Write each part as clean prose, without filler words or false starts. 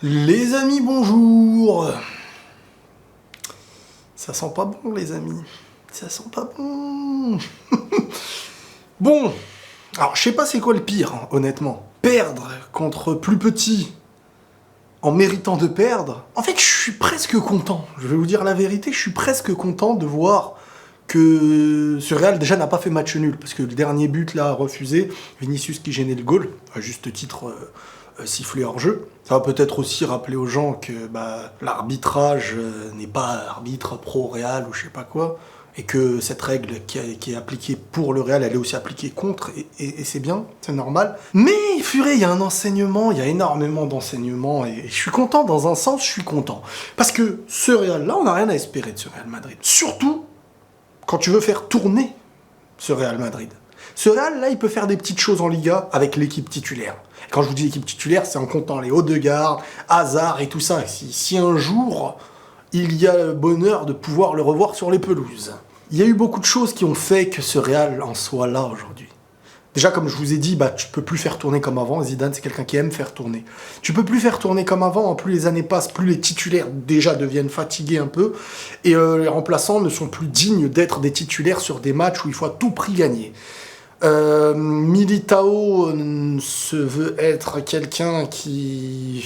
Les amis, bonjour. Ça sent pas bon, les amis. Ça sent pas bon. Bon, alors je sais pas c'est quoi le pire, hein, honnêtement. Perdre contre plus petit en méritant de perdre. En fait, je suis presque content. Je vais vous dire la vérité, je suis presque content de voir que ce Real déjà n'a pas fait match nul. Parce que le dernier but là refusé, Vinicius qui gênait le goal, à juste titre sifflé hors jeu. Ça va peut-être aussi rappeler aux gens que l'arbitrage n'est pas arbitre pro-Real ou je sais pas quoi, et que cette règle qui est appliquée pour le Real, elle est aussi appliquée contre, et c'est bien, c'est normal. Mais, Furé, il y a un enseignement, il y a énormément d'enseignements, et je suis content, dans un sens, je suis content. Parce que ce Real-là, on n'a rien à espérer de ce Real Madrid. Surtout quand tu veux faire tourner ce Real Madrid. Ce Real, là, il peut faire des petites choses en Liga avec l'équipe titulaire. Quand je vous dis équipe titulaire, c'est en comptant les Odegaard, Hazard et tout ça. Si un jour, il y a le bonheur de pouvoir le revoir sur les pelouses. Il y a eu beaucoup de choses qui ont fait que ce Real en soit là aujourd'hui. Déjà, comme je vous ai dit, tu peux plus faire tourner comme avant. Zidane, c'est quelqu'un qui aime faire tourner. Tu peux plus faire tourner comme avant. Plus les années passent, plus les titulaires déjà deviennent fatigués un peu. Et les remplaçants ne sont plus dignes d'être des titulaires sur des matchs où il faut à tout prix gagner. Militao se veut être quelqu'un qui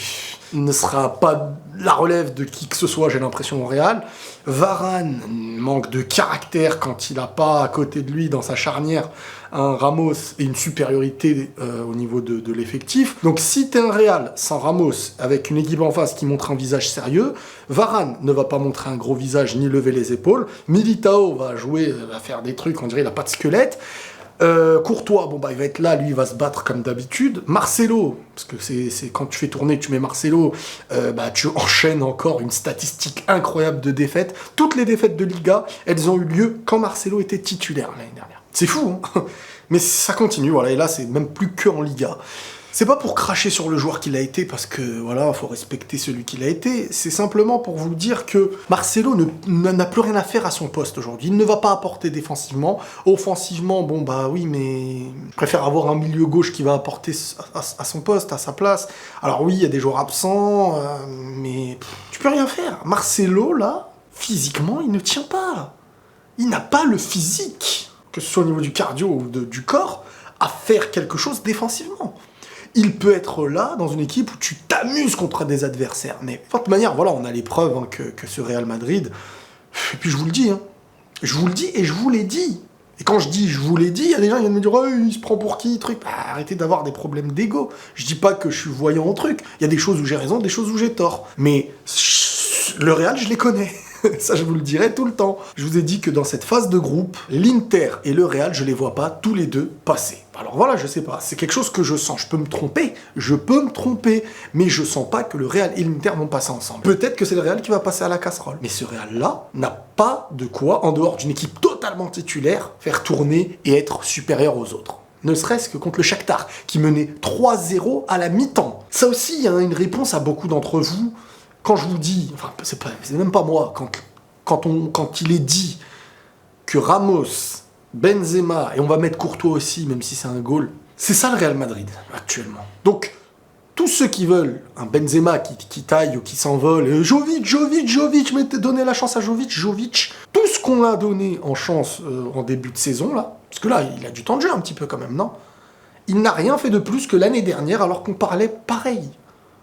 ne sera pas la relève de qui que ce soit, j'ai l'impression, au Real. Varane manque de caractère quand il n'a pas à côté de lui, dans sa charnière, un Ramos et une supériorité au niveau de l'effectif. Donc si t'es un Real sans Ramos, avec une équipe en face qui montre un visage sérieux, Varane ne va pas montrer un gros visage ni lever les épaules, Militao va jouer, va faire des trucs, on dirait il n'a pas de squelette. Courtois, il va être là, lui, il va se battre comme d'habitude. Marcelo, parce que c'est quand tu fais tourner, tu mets Marcelo, tu enchaînes encore une statistique incroyable de défaites. Toutes les défaites de Liga, elles ont eu lieu quand Marcelo était titulaire l'année dernière. C'est fou, hein. Mais ça continue, voilà, et là, c'est même plus que en Liga. C'est pas pour cracher sur le joueur qu'il a été, parce que, voilà, faut respecter celui qu'il a été. C'est simplement pour vous dire que Marcelo n'a plus rien à faire à son poste aujourd'hui. Il ne va pas apporter défensivement. Offensivement, oui, mais je préfère avoir un milieu gauche qui va apporter à son poste, à sa place. Alors oui, il y a des joueurs absents, mais tu peux rien faire. Marcelo, là, physiquement, il ne tient pas. Il n'a pas le physique, que ce soit au niveau du cardio ou du corps, à faire quelque chose défensivement. Il peut être là, dans une équipe où tu t'amuses contre des adversaires. Mais de toute manière, voilà, on a les preuves que ce Real Madrid... Et puis je vous le dis, hein. Je vous le dis et je vous l'ai dit. Et quand je dis je vous l'ai dit, il y a des gens qui viennent me dire « Oh, il se prend pour qui ?» truc. Arrêtez d'avoir des problèmes d'ego. Je dis pas que je suis voyant en truc. Il y a des choses où j'ai raison, des choses où j'ai tort. Mais le Real, je les connais. Ça, je vous le dirai tout le temps. Je vous ai dit que dans cette phase de groupe, l'Inter et le Real, je les vois pas tous les deux passer. Alors voilà, je sais pas, c'est quelque chose que je sens. Je peux me tromper, mais je sens pas que le Real et l'Inter vont passer ensemble. Peut-être que c'est le Real qui va passer à la casserole. Mais ce Real-là n'a pas de quoi, en dehors d'une équipe totalement titulaire, faire tourner et être supérieur aux autres. Ne serait-ce que contre le Shakhtar, qui menait 3-0 à la mi-temps. Ça aussi, il y a une réponse à beaucoup d'entre vous. Quand je vous dis, enfin, c'est même pas moi, quand il est dit que Ramos, Benzema, et on va mettre Courtois aussi, même si c'est un goal, c'est ça le Real Madrid, actuellement. Donc, tous ceux qui veulent un Benzema qui taille ou qui s'envole, Jovic, mais donnez la chance à Jovic, tout ce qu'on a donné en chance en début de saison, là, parce que là, il a du temps de jeu un petit peu quand même, non? Il n'a rien fait de plus que l'année dernière, alors qu'on parlait pareil.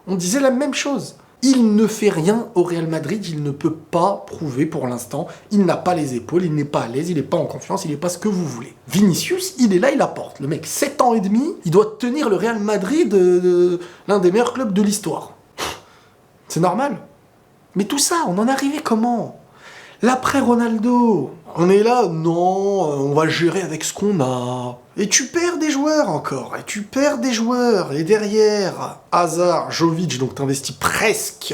On disait la même chose. Il ne fait rien au Real Madrid, il ne peut pas prouver pour l'instant, il n'a pas les épaules, il n'est pas à l'aise, il n'est pas en confiance, il n'est pas ce que vous voulez. Vinicius, il est là, il apporte. Le mec, 7 ans et demi, il doit tenir le Real Madrid, l'un des meilleurs clubs de l'histoire. C'est normal. Mais tout ça, on en est arrivé comment? L'après Ronaldo, on est là, non, on va gérer avec ce qu'on a. Et tu perds des joueurs encore, et derrière, Hazard, Jovic, donc t'investis presque,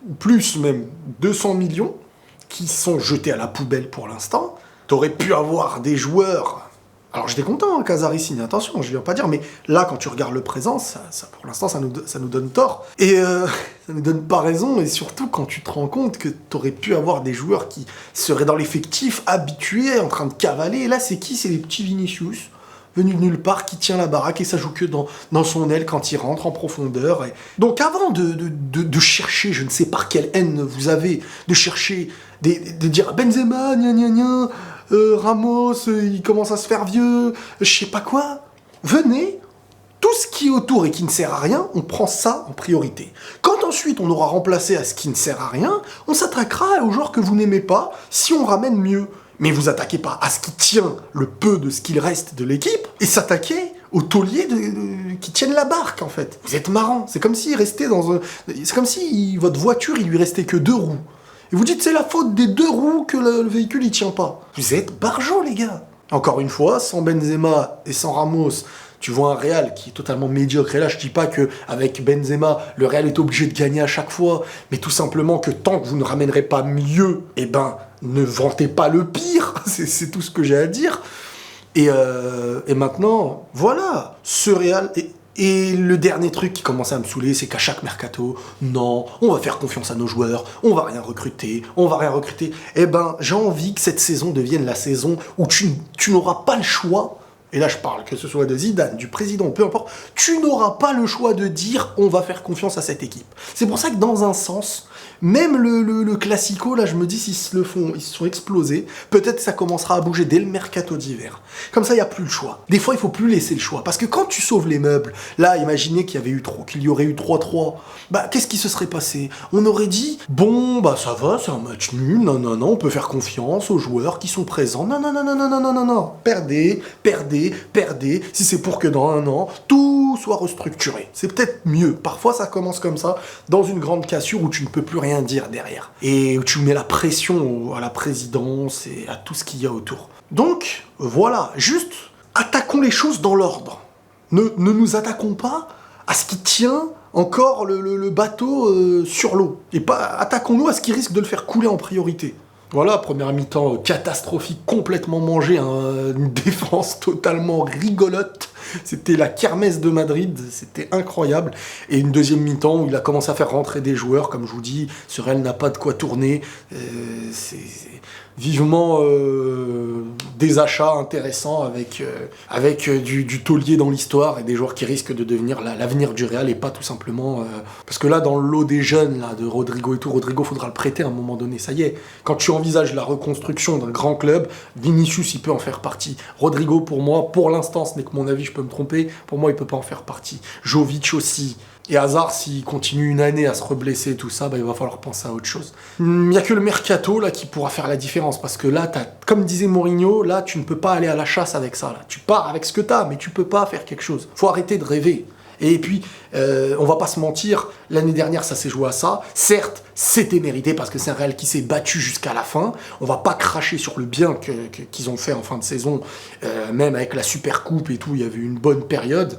ou plus même, 200 millions, qui sont jetés à la poubelle pour l'instant. T'aurais pu avoir des joueurs... Alors j'étais content, hein, qu'Hazard signe, attention, je viens pas dire, mais là, quand tu regardes le présent, ça pour l'instant, ça nous donne tort. Et ça nous donne pas raison, et surtout quand tu te rends compte que t'aurais pu avoir des joueurs qui seraient dans l'effectif, habitués, en train de cavaler, et là, c'est qui? C'est les petits Vinicius. venu de nulle part, qui tient la baraque et ça joue que dans son aile quand il rentre en profondeur. Donc avant de chercher, je ne sais par quelle haine vous avez, de chercher, de dire Benzema, gna gna gna, Ramos, il commence à se faire vieux, je sais pas quoi, venez. Tout ce qui est autour et qui ne sert à rien, on prend ça en priorité. Quand ensuite on aura remplacé à ce qui ne sert à rien, on s'attaquera aux joueurs que vous n'aimez pas si on ramène mieux. Mais vous attaquez pas à ce qui tient le peu de ce qu'il reste de l'équipe et s'attaquer aux tauliers qui tiennent la barque en fait. Vous êtes marrant. C'est comme s'il restait c'est comme si votre voiture il lui restait que 2 roues. Et vous dites c'est la faute des 2 roues que le véhicule il tient pas. Vous êtes barjots les gars. Encore une fois, sans Benzema et sans Ramos, tu vois un Real qui est totalement médiocre. Et là, je dis pas qu'avec Benzema, le Real est obligé de gagner à chaque fois, mais tout simplement que tant que vous ne ramènerez pas mieux, eh ben, ne vantez pas le pire. C'est tout ce que j'ai à dire. Et maintenant, voilà, ce Real... Et le dernier truc qui commençait à me saouler, c'est qu'à chaque mercato, non, on va faire confiance à nos joueurs, on va rien recruter. Eh ben, j'ai envie que cette saison devienne la saison où tu n'auras pas le choix. Et là, je parle que ce soit de Zidane, du président, peu importe, tu n'auras pas le choix de dire on va faire confiance à cette équipe. C'est pour ça que dans un sens, même le Classico, là, je me dis s'ils se le font, ils se sont explosés, peut-être que ça commencera à bouger dès le mercato d'hiver. Comme ça, il n'y a plus le choix. Des fois, il faut plus laisser le choix. Parce que quand tu sauves les meubles, là, imaginez qu'il y aurait eu 3-3, bah, qu'est-ce qui se serait passé? On aurait dit, bon, bah, ça va, c'est un match nul, non, on peut faire confiance aux joueurs qui sont présents. Non. Perdez. Si c'est pour que dans un an, tout soit restructuré. C'est peut-être mieux. Parfois, ça commence comme ça, dans une grande cassure où tu ne peux plus rien dire derrière. Et où tu mets la pression à la présidence et à tout ce qu'il y a autour. Donc, voilà, juste attaquons les choses dans l'ordre. Ne nous attaquons pas à ce qui tient encore le bateau sur l'eau. Et pas attaquons-nous à ce qui risque de le faire couler en priorité. Voilà, première mi-temps catastrophique, complètement mangée, une défense totalement rigolote. C'était la kermesse de Madrid, c'était incroyable. Et une deuxième mi-temps où il a commencé à faire rentrer des joueurs, comme je vous dis, ce Real n'a pas de quoi tourner. C'est vivement des achats intéressants avec du taulier dans l'histoire et des joueurs qui risquent de devenir l'avenir du Real et pas tout simplement... Parce que là, dans le lot des jeunes, là, de Rodrigo et tout, Rodrigo, faudra le prêter à un moment donné, ça y est. Quand tu envisages la reconstruction d'un grand club, Vinicius, il peut en faire partie. Rodrigo, pour moi, pour l'instant, ce n'est que mon avis, je peux me tromper, pour moi, il peut pas en faire partie. Jovic aussi. Et Hazard, s'il continue une année à se reblesser, tout ça, bah, il va falloir penser à autre chose. Il n'y a que le mercato là qui pourra faire la différence, parce que là, comme disait Mourinho, là, tu ne peux pas aller à la chasse avec ça. Là. Tu pars avec ce que tu as, mais tu peux pas faire quelque chose. Faut arrêter de rêver. Et puis, on va pas se mentir, l'année dernière, ça s'est joué à ça. Certes, c'était mérité parce que c'est un Real qui s'est battu jusqu'à la fin. On va pas cracher sur le bien qu'ils ont fait en fin de saison, même avec la Super Coupe et tout, il y avait une bonne période.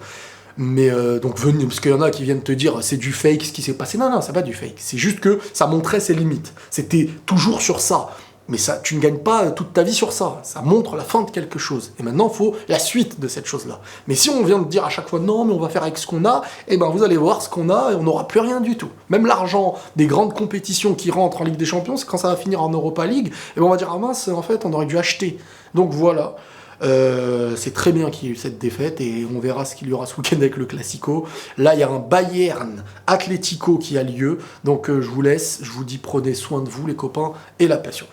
Mais donc venez, parce qu'il y en a qui viennent te dire c'est du fake ce qui s'est passé. Non, c'est pas du fake. C'est juste que ça montrait ses limites. C'était toujours sur ça. Mais ça, tu ne gagnes pas toute ta vie sur ça. Ça montre la fin de quelque chose. Et maintenant, il faut la suite de cette chose-là. Mais si on vient de dire à chaque fois non, mais on va faire avec ce qu'on a, eh ben vous allez voir ce qu'on a et on n'aura plus rien du tout. Même l'argent des grandes compétitions qui rentrent en Ligue des Champions, c'est quand ça va finir en Europa League, et ben on va dire ah mince, en fait, on aurait dû acheter. Donc voilà. C'est très bien qu'il y ait eu cette défaite et on verra ce qu'il y aura ce week-end avec le Classico. Là, il y a un Bayern Atlético qui a lieu. Donc je vous laisse, je vous dis prenez soin de vous les copains et la passion.